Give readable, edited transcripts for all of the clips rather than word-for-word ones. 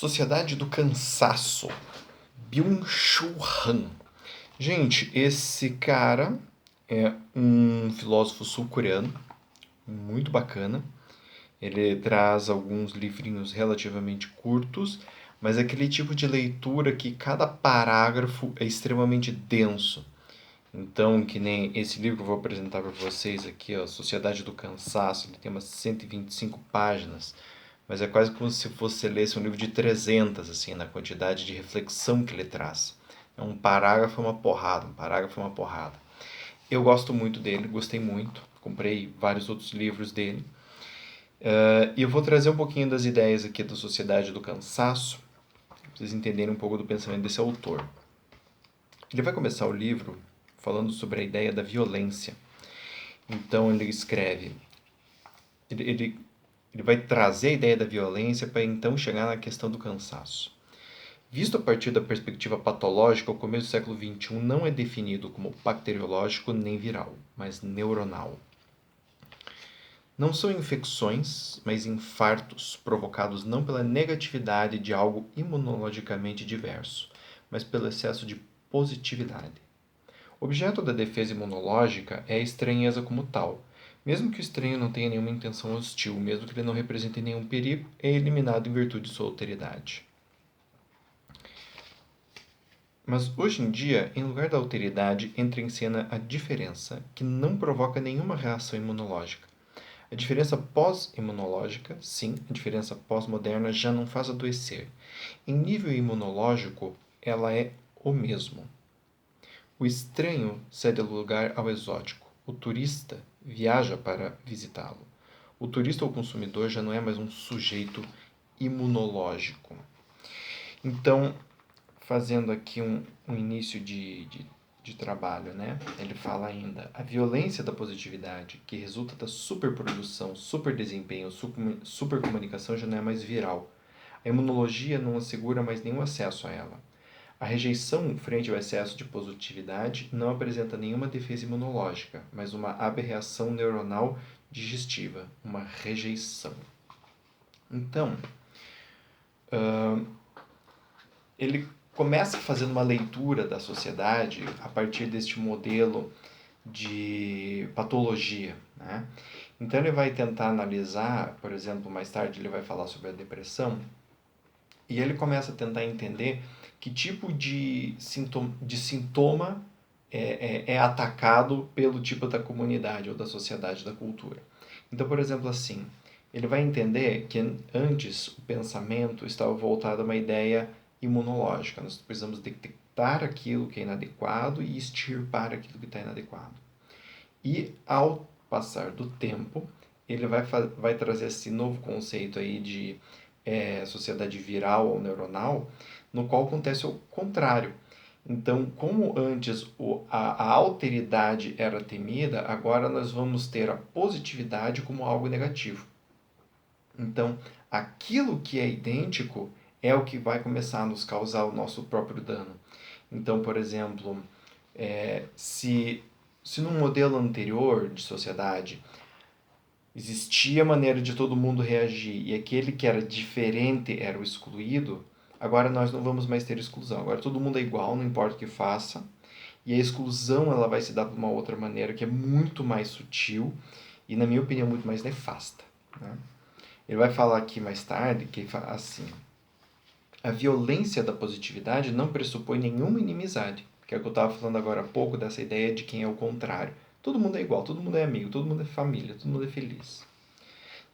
Sociedade do Cansaço, Byung-Chul Han. Gente, esse cara é um filósofo sul-coreano, muito bacana. Ele traz alguns livrinhos relativamente curtos, mas é aquele tipo de leitura que cada parágrafo é extremamente denso. Então, que nem esse livro que eu vou apresentar para vocês aqui, ó, Sociedade do Cansaço, ele tem umas 125 páginas, mas é quase como se você lesse um livro de 300, assim, na quantidade de reflexão que ele traz. É um parágrafo é uma porrada, um parágrafo é uma porrada. Eu gosto muito dele, gostei muito, comprei vários outros livros dele. E eu vou trazer um pouquinho das ideias aqui da Sociedade do Cansaço, para vocês entenderem um pouco do pensamento desse autor. Ele vai começar o livro falando sobre a ideia da violência. Então ele escreve, ele vai trazer a ideia da violência para então chegar na questão do cansaço. Visto a partir da perspectiva patológica, o começo do século XXI não é definido como bacteriológico nem viral, mas neuronal. Não são infecções, mas infartos provocados não pela negatividade de algo imunologicamente diverso, mas pelo excesso de positividade. O objeto da defesa imunológica é a estranheza como tal. Mesmo que o estranho não tenha nenhuma intenção hostil, mesmo que ele não represente nenhum perigo, é eliminado em virtude de sua alteridade. Mas hoje em dia, em lugar da alteridade, entra em cena a diferença, que não provoca nenhuma reação imunológica. A diferença pós-imunológica, sim, a diferença pós-moderna já não faz adoecer. Em nível imunológico, ela é o mesmo. O estranho cede lugar ao exótico. O turista viaja para visitá-lo. O turista ou consumidor já não é mais um sujeito imunológico. Então, fazendo aqui um início de trabalho, né? Ele fala ainda, a violência da positividade, que resulta da superprodução, superdesempenho, supercomunicação, já não é mais viral. A imunologia não assegura mais nenhum acesso a ela. A rejeição frente ao excesso de positividade não apresenta nenhuma defesa imunológica, mas uma aberração neuronal digestiva, uma rejeição. Então, ele começa fazendo uma leitura da sociedade a partir deste modelo de patologia, né? Então ele vai tentar analisar, por exemplo, mais tarde ele vai falar sobre a depressão, e ele começa a tentar entender que tipo de sintoma é atacado pelo tipo da comunidade ou da sociedade, da cultura. Então, por exemplo, assim, ele vai entender que antes o pensamento estava voltado a uma ideia imunológica. Nós precisamos detectar aquilo que é inadequado e extirpar aquilo que está inadequado. E ao passar do tempo, ele vai trazer esse novo conceito aí de sociedade viral ou neuronal, no qual acontece o contrário. Então, como antes a alteridade era temida, agora nós vamos ter a positividade como algo negativo. Então, aquilo que é idêntico é o que vai começar a nos causar o nosso próprio dano. Então, por exemplo, se num modelo anterior de sociedade existia maneira de todo mundo reagir e aquele que era diferente era o excluído, agora nós não vamos mais ter exclusão. Agora todo mundo é igual, não importa o que faça. E a exclusão ela vai se dar de uma outra maneira que é muito mais sutil e, na minha opinião, muito mais nefasta. Né? Ele vai falar aqui mais tarde que assim, a violência da positividade não pressupõe nenhuma inimizade, que é o que eu estava falando agora há pouco dessa ideia de quem é o contrário. Todo mundo é igual, todo mundo é amigo, todo mundo é família, todo mundo é feliz.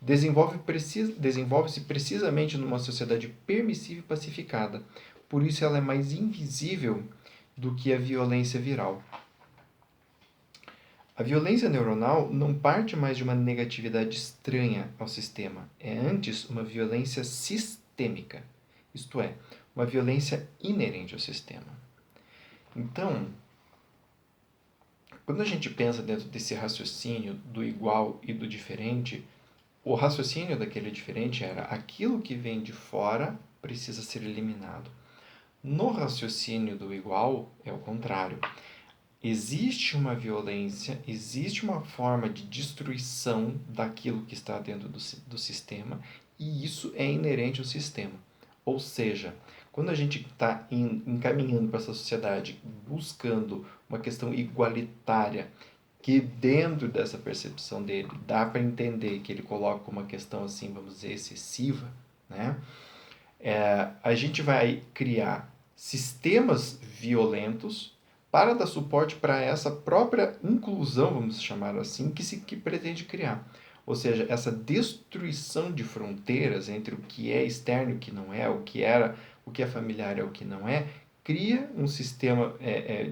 Desenvolve-se precisamente numa sociedade permissiva e pacificada. Por isso ela é mais invisível do que a violência viral. A violência neuronal não parte mais de uma negatividade estranha ao sistema. É antes uma violência sistêmica. Isto é, uma violência inerente ao sistema. Então, quando a gente pensa dentro desse raciocínio do igual e do diferente, o raciocínio daquele diferente era aquilo que vem de fora precisa ser eliminado. No raciocínio do igual, é o contrário. Existe uma violência, existe uma forma de destruição daquilo que está dentro do sistema, e isso é inerente ao sistema. Ou seja, quando a gente está encaminhando para essa sociedade, buscando uma questão igualitária, que dentro dessa percepção dele dá para entender que ele coloca uma questão assim, vamos dizer, excessiva, né? A gente vai criar sistemas violentos para dar suporte para essa própria inclusão, vamos chamar assim, que pretende criar. Ou seja, essa destruição de fronteiras entre o que é externo e o que não é, o que é familiar e o que não é, cria um sistema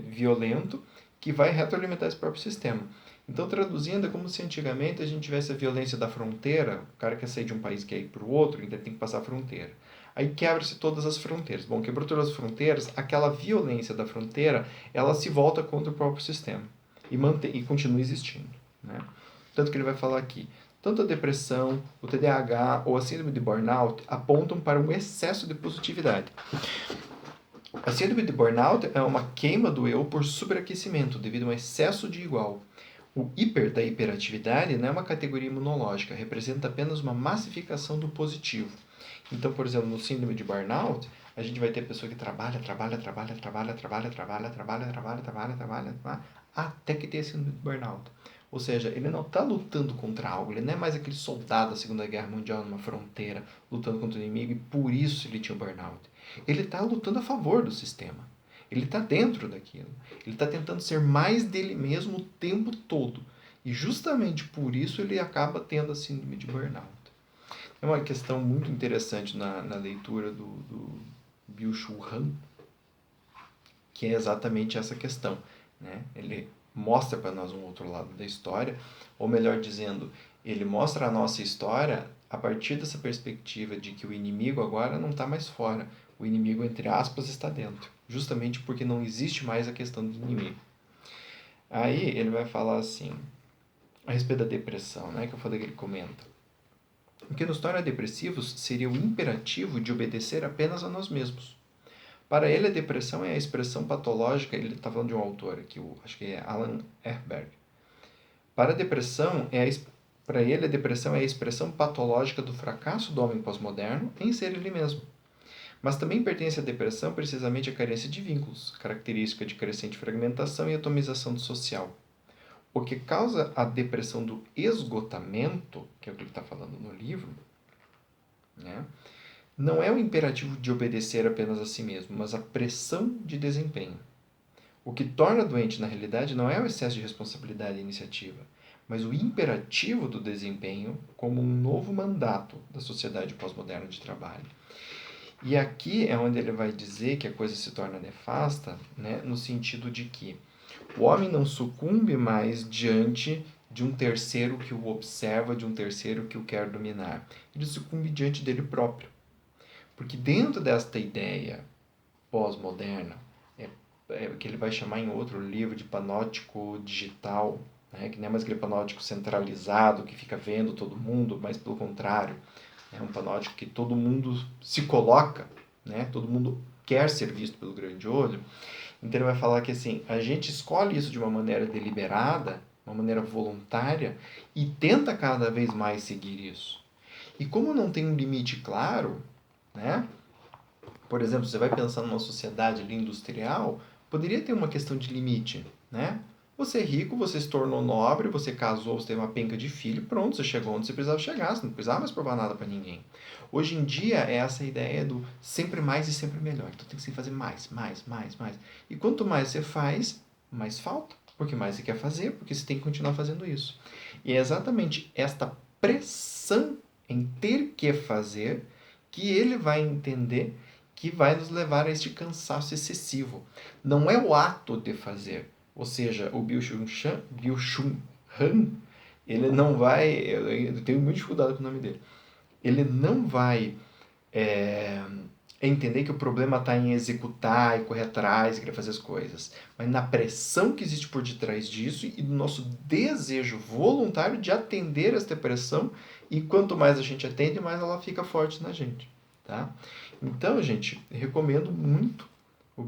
violento que vai retroalimentar esse próprio sistema. Então, traduzindo, é como se antigamente a gente tivesse a violência da fronteira, o cara quer sair de um país que quer ir para o outro, então tem que passar a fronteira. Aí quebra-se todas as fronteiras. Bom, quebrou todas as fronteiras, aquela violência da fronteira, ela se volta contra o próprio sistema e continua existindo, né? Tanto que ele vai falar aqui, tanto a depressão, o TDAH ou a síndrome de burnout apontam para um excesso de positividade. A síndrome de burnout é uma queima do eu por superaquecimento devido a um excesso de igual. O hiper da hiperatividade não é uma categoria imunológica, representa apenas uma massificação do positivo. Então, por exemplo, no síndrome de burnout, a gente vai ter pessoa que trabalha, até que tenha síndrome de burnout. Ou seja, ele não está lutando contra algo, ele não é mais aquele soldado da Segunda Guerra Mundial numa fronteira, lutando contra o inimigo, e por isso ele tinha o burnout. Ele está lutando a favor do sistema. Ele está dentro daquilo. Ele está tentando ser mais dele mesmo o tempo todo. E justamente por isso ele acaba tendo a síndrome de burnout. É uma questão muito interessante na leitura do Byung-Chul Han, que é exatamente essa questão, né? Ele mostra para nós um outro lado da história, ou melhor dizendo, ele mostra a nossa história a partir dessa perspectiva de que o inimigo agora não está mais fora, o inimigo, entre aspas, está dentro, justamente porque não existe mais a questão do inimigo. Aí ele vai falar assim, a respeito da depressão, né, que eu falei que ele comenta. O que nos torna depressivos seria o imperativo de obedecer apenas a nós mesmos. Para ele, a depressão é a expressão patológica, ele está falando de um autor aqui, acho que é Alan Ehrenberg. Para ele, a depressão é a expressão patológica do fracasso do homem pós-moderno em ser ele mesmo. Mas também pertence à depressão precisamente a carência de vínculos, característica de crescente fragmentação e atomização social. O que causa a depressão do esgotamento, que é o que ele está falando no livro, né? Não é o imperativo de obedecer apenas a si mesmo, mas a pressão de desempenho. O que torna doente, na realidade, não é o excesso de responsabilidade e iniciativa, mas o imperativo do desempenho como um novo mandato da sociedade pós-moderna de trabalho. E aqui é onde ele vai dizer que a coisa se torna nefasta, né, no sentido de que o homem não sucumbe mais diante de um terceiro que o observa, de um terceiro que o quer dominar. Ele sucumbe diante dele próprio. Porque dentro desta ideia pós-moderna, que ele vai chamar em outro livro de panóptico digital, né, que não é mais aquele panóptico centralizado que fica vendo todo mundo, mas pelo contrário, é um panóptico que todo mundo se coloca, né, todo mundo quer ser visto pelo grande olho. Então ele vai falar que assim, a gente escolhe isso de uma maneira deliberada, uma maneira voluntária, e tenta cada vez mais seguir isso. E como não tem um limite claro, né? Por exemplo, você vai pensar numa sociedade ali industrial, poderia ter uma questão de limite, né? Você é rico, você se tornou nobre, você casou, você teve uma penca de filho, pronto, você chegou onde você precisava chegar, você não precisava mais provar nada para ninguém. Hoje em dia é essa ideia do sempre mais e sempre melhor. Então tem que fazer mais. E quanto mais você faz, mais falta, porque mais você quer fazer, porque você tem que continuar fazendo isso. E é exatamente esta pressão em ter que fazer que ele vai entender que vai nos levar a este cansaço excessivo. Não é o ato de fazer. Ou seja, o Byung-Chul Han, ele não vai... Eu tenho muita dificuldade com o nome dele. Ele não vai entender que o problema está em executar e correr atrás e querer fazer as coisas, mas na pressão que existe por detrás disso e do nosso desejo voluntário de atender esta pressão, e quanto mais a gente atende, mais ela fica forte na gente. Tá? Então, gente, recomendo muito o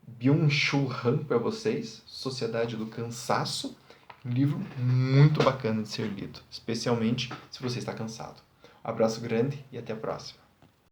Byung-Chul Han para vocês, Sociedade do Cansaço, um livro muito bacana de ser lido, especialmente se você está cansado. Um abraço grande e até a próxima.